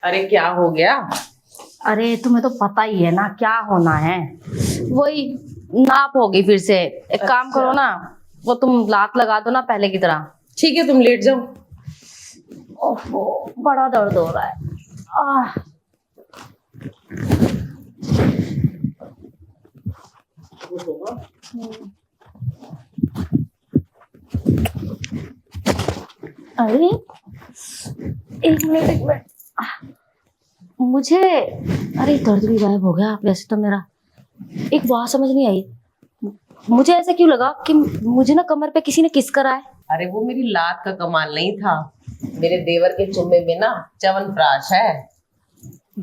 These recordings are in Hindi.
अरे क्या हो गया? अरे तुम्हें तो पता ही है ना क्या होना है। वही नाप होगी फिर से। एक काम अच्छा। करो ना, वो तुम लात लगा दो ना पहले की तरह। ठीक है, तुम लेट जाओ। ओहो, बड़ा दर्द हो रहा है। आह, अरे एक मिनट मुझे, अरे दर्द भी गायब हो गया वैसे तो मेरा। एक बात समझ नहीं आई, मुझे ऐसा क्यों लगा कि मुझे ना कमर पे किसी ने किस करा है। अरे वो मेरी लात का कमाल नहीं था, मेरे देवर के चुम्मे में ना च्यवनप्राश है।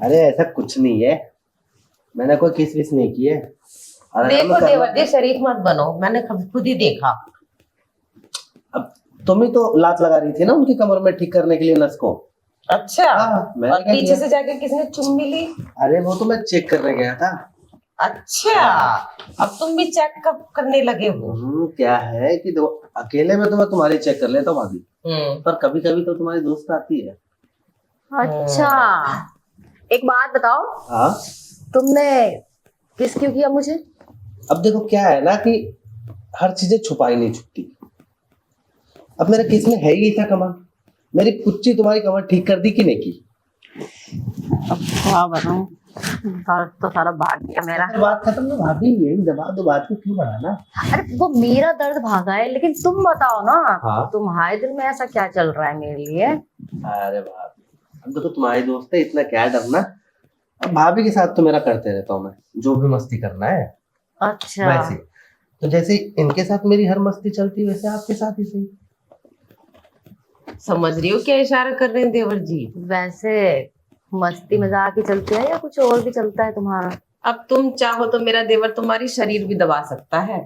अरे ऐसा कुछ नहीं है, मैंने कोई किस विस नहीं की है। और अगर देखो मैं करना, देवर जी, शरीफ मत बनो, मैंने खुद ही देखा। अब तुम ही तो लात लगा रही थी ना उनकी कमर में ठीक करने के लिए नस को। अच्छा। हाँ, मैंने और क्या पीछे किया? से जाके किसने चुम्मी ली? अरे वो तो मैं चेक करने गया था। अच्छा, अब तुम भी चेक कब करने लगे हो? क्या है कि अकेले में तो मैं तुम्हारी चेक कर लेता हूँ भाभी, पर कभी कभी तो तुम्हारी दोस्त आती है। अच्छा, एक बात बताओ, हाँ, तुमने किस क्यों किया मुझे? अब देखो क्या है ना कि हर चीजें छुपाई नहीं छुपती। अब मेरे किस में है ही था कमर, मेरी पुच्ची तुम्हारी कमर ठीक कर दी कि नहीं की? अब क्या बताऊं, दर्द तो सारा भाग गया मेरा। बात खत्म ना भाभी, यही दबा दो, बात को क्यों बढ़ाना। अरे वो मेरा दर्द भागा है, लेकिन तुम बताओ ना, हाँ? तुम्हारे दिल में ऐसा क्या चल रहा है मेरे लिए? अरे भाभी, अब देखो तुम्हारी दोस्त है, इतना क्या डरना। अब भाभी के साथ तो मेरा करते रहता हूँ मैं, जो भी मस्ती करना है अच्छा, वैसे। तो जैसे इनके साथ मेरी हर मस्ती चलती है, वैसे आपके साथ ही सही। समझ रही हो क्या इशारा कर रहे हैं देवर जी? वैसे मस्ती मजाक ही चलती है या कुछ और भी चलता है तुम्हारा? अब तुम चाहो तो मेरा देवर तुम्हारी शरीर भी दबा सकता है।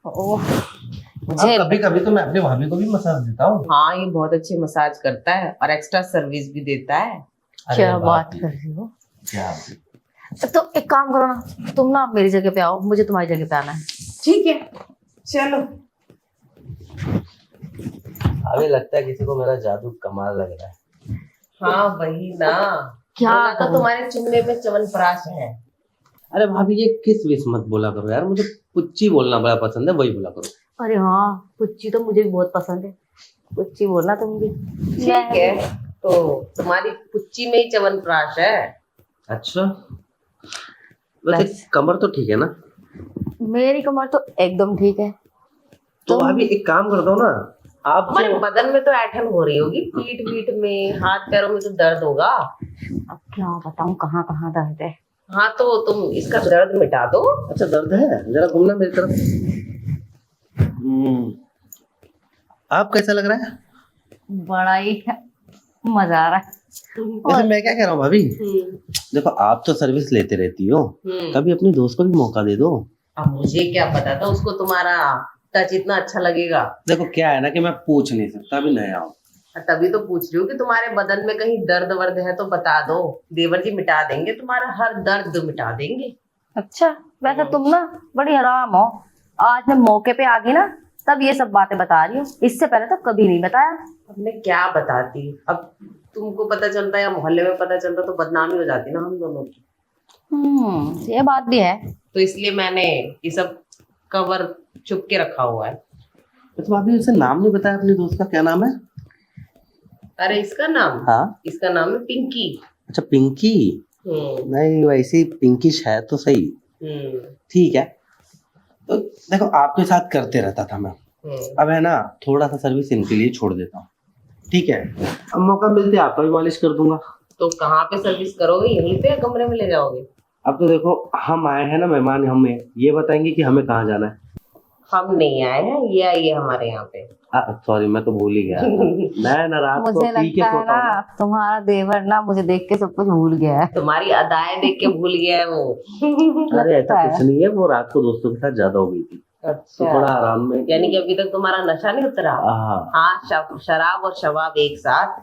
ओह, अब मुझे कभी कभी तो मैं अपनी भाभी को भी मसाज देता हूँ। हाँ, ये बहुत अच्छी मसाज करता है और एक्स्ट्रा सर्विस भी देता है। क्या अरे बात भाभी, कर रही हो? क्या? तो एक काम करो ना, तुम ना मेरी जगह पे आओ, मुझे तुम्हारी जगह पे आना है। ठीक है, चलो। अभी लगता है किसी को मेरा जादू कमाल लग रहा है। हाँ वही ना, क्या बोला तो करूं? तुम्हारे चुम्मे में च्यवनप्राश है। अरे भाभी, ये किस विस मत बोला करो यार, मुझे पुच्ची बोलना बड़ा पसंद है, वही बोला करो। अरे हाँ, पुच्ची तो मुझे भी बहुत पसंद है, पुच्ची बोलना तुम भी। ठीक है, तो तुम्हारी पुच्ची में ही च्यवनप्राश है। अच्छा, वैसे बस। कमर तो ठीक है ना? मेरी कमर तो एकदम ठीक है। तो तुम भाभी एक काम करता हूँ ना, आप तुम्हारे बदन में तो ऐठन हो रही होगी, पीठ पीठ में, हाथ पैरों में तो दर्द होगा। अब क्या बताऊं कहाँ कहाँ दर्द है। हाँ तो तुम इसका दर्द मिटा दो। अच्छा दर्द है, जरा घूमना मेरी तरफ। आप कैसा लग रहा है? बड़ा ही मजा आ रहा है। वैसे मैं क्या कह रहा हूँ भाभी, देखो आप तो सर्विस लेते रहती हो, कभी अपनी दोस्त को भी मौका दे दो। अब मुझे क्या पता था उसको तुम्हारा टच इतना अच्छा लगेगा। देखो क्या है ना कि मैं पूछ नहीं सकता, अभी नया हूँ। तभी तो पूछ रही हूँ कि तुम्हारे बदन में कहीं दर्द वर्द है तो बता दो, देवर जी मिटा देंगे, तुम्हारा हर दर्द मिटा देंगे। अच्छा, वैसे तुम ना बड़ी हराम हो। आज मैं मौके पे आ गई ना, तब ये सब बातें बता रही हूँ, इससे पहले तो कभी नहीं बताया। अब मैं क्या बताती, अब तुमको पता चलता या मोहल्ले में पता चलता तो बदनामी हो जाती ना हम दोनों की। ये बात भी है। तो इसलिए मैंने ये सब कवर छुप के रखा हुआ है। तो भाभी उसे नाम नहीं बताया अपनी दोस्त का, क्या नाम है? अरे इसका नाम, हाँ, इसका नाम है पिंकी। अच्छा पिंकी। नहीं वैसे पिंकिश है तो सही। ठीक है, तो देखो आपके साथ करते रहता था मैं, अब है ना थोड़ा सा सर्विस इनके लिए छोड़ देता हूँ। ठीक है, अब मौका मिलते आपका भी मालिश कर दूंगा। तो कहाँ पे सर्विस करोगे, यहीं पे या कमरे में ले जाओगे? अब तो देखो हम आए हैं ना मेहमान, हमें ये बताएंगे कि हमें कहाँ जाना है। हम नहीं आए हैं, ये आई है हमारे यहाँ पे। सॉरी, मैं तो भूल ही गया था। मैं ना रात को मुझे पी के लगता है सोता हूँ ना तुम्हारा देवर ना मुझे देख के सब कुछ भूल गया है। तुम्हारी अदाएं देख के भूल गया है वो। अरे ऐसा कुछ नहीं है, वो रात को दोस्तों के साथ ज्यादा हो गई थी, अच्छा, तो थोड़ा आराम में। यानी कि अभी तक तुम्हारा नशा नहीं उतरा? हाँ, शराब और शवाब एक साथ।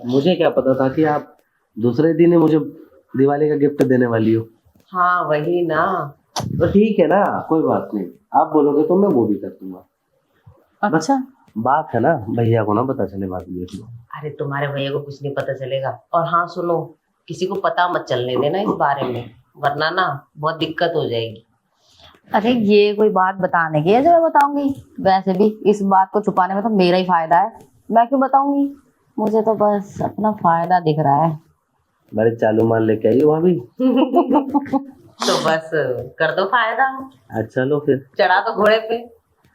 मुझे क्या पता था कि आप दूसरे दिन ही मुझे दिवाली का गिफ्ट देने वाली हो। हाँ वही ना। तो ठीक है ना, कोई बात नहीं, आप बोलोगे तो मैं वो भी कर दूंगा। अच्छा, बात है ना, भैया को ना पता चले, बात देख लो। अरे तुम्हारे भैया को कुछ नहीं पता चलेगा। और हाँ सुनो, किसी को पता मत चलने देना इस बारे में, वरना ना बहुत दिक्कत हो जाएगी। अरे ये कोई बात बताने की है जो मैं बताऊंगी? वैसे भी इस बात को छुपाने में तो मेरा ही फायदा है, मैं क्यों बताऊंगी? मुझे तो बस अपना फायदा दिख रहा है। बड़े चालू माल लेके आई हो भाभी। तो बस कर दो फायदा, चलो फिर चढ़ा दो घोड़े पे।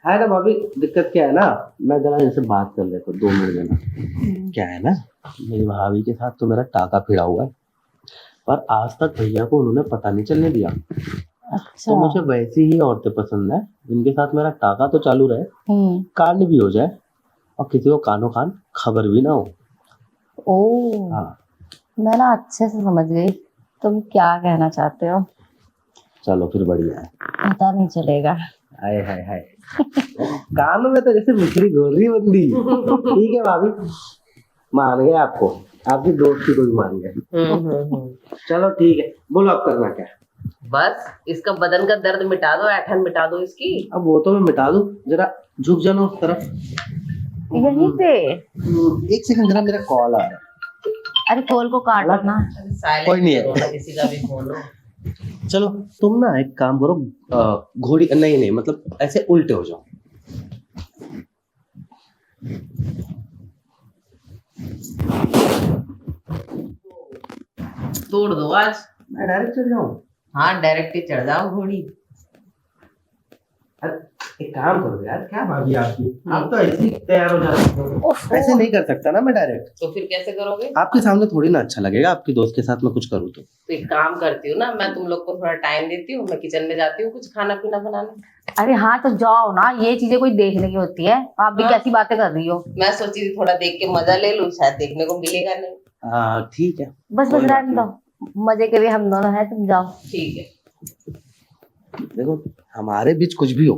है ना भाभी, दिक्कत क्या है ना, मैं जरा इनसे बात कर लेता हूँ 2 मिनट देना। क्या है ना, मेरी भाभी के साथ तो मेरा टाका फिरा हुआ है, पर आज तक भैया को उन्होंने पता नहीं चलने दिया। अच्छा। तो मुझे वैसी ही औरतें पसंद है जिनके साथ मेरा टाका तो चालू रहे, कांड भी हो जाए और किसी को कानो कान खबर भी ना हो। ओ हाँ मैं ना अच्छे से समझ गई तुम क्या कहना चाहते हो। चलो फिर बढ़िया है। पता नहीं चलेगा। हाय हाय हाय, कानों में तो जैसे मिश्री घोल रही बंदी। ठीक है भाभी, मान गए आपको, आपकी दोस्ती को भी मान गए। चलो ठीक है, बोलो आप करना क्या है? बस इसका बदन का दर्द मिटा दो, ऐठन मिटा दो इसकी। अब वो तो मैं मिटा दूं, जरा झुक जाना उस तरफ। यहीं पे। एक सेकंड, जरा मेरा कॉल आ रहा है। अरे कॉल को काटो ना। कोई नहीं है। करो ना, किसी का भी फोन हो। चलो तुम ना एक काम करो, घोड़ी नहीं मतलब ऐसे उल्टे हो जाओ। तोड़ दो आज। मैं डायरेक्ट चल जाऊं? हाँ डायरेक्ट ही चढ़ जाओ घोड़ी। एक काम करो यार, क्या भाभी आपकी, आप तो ऐसे ही तैयार हो जाते हो। ऐसे नहीं कर सकता ना मैं डायरेक्ट। तो फिर कैसे करोगे? आपके सामने थोड़ी ना अच्छा लगेगा, आपकी दोस्त के साथ मैं कुछ करूँ तो एक काम करती हूँ ना, मैं तुम लोग को थोड़ा टाइम देती हूँ, मैं किचन में जाती हूँ कुछ खाना पीना बनाने। अरे हाँ तो जाओ ना, ये चीजें कोई देखने की होती है? आप भी कैसी बातें कर रही हो? मैं सोची थी थोड़ा देख के मजा ले लूँ, शायद देखने को मिलेगा नहीं। ठीक है। बस कोई बात रहने दो, मजे के लिए हम दोनों हैं, तुम जाओ। ठीक है। देखो हमारे बीच कुछ भी हो,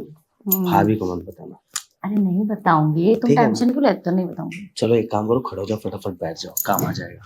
भाभी को मत बताना। अरे नहीं बताऊंगी, तुम ठीक है। टेंशन क्यों लेते हो? नहीं बताऊंगी। चलो एक काम करो, खड़े हो जाओ, फटाफट बैठ जाओ, काम आ जाएगा।